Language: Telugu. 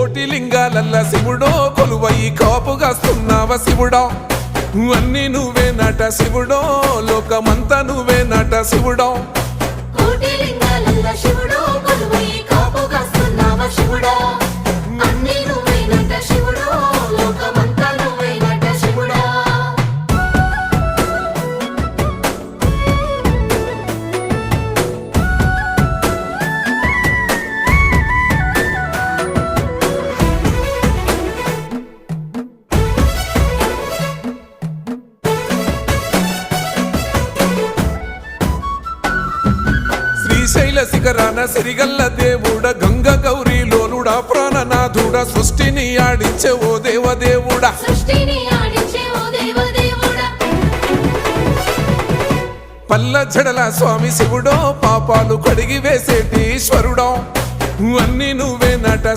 కోటి లింగాలల్ల శివుడో కొలువయి కాపుగాస్తున్నావ శివుడా అన్ని నువ్వే నట శివుడో లోకమంతా నువ్వే నట శివుడో కోటి లింగాలల్ల శివుడో కొలువయి కాపుగాస్తున్నావ శివుడా అన్ని నువ్వే నట శివుడో లోకమంతా నువ్వే నట శివుడా శ్రీశైల శిఖరాన సిరిగల్ల దేవుడ గంగ గౌరీ లోలుడా ప్రాణనాథుడ సృష్టిని ఆడించే ఓ దేవదేవుడా సృష్టిని ఆడించే ఓ దేవదేవుడా పల్ల జడల స్వామి శివుడో పాపాలు కడిగి వేసేటి ఈశ్వరుడో అన్ని నువ్వే నట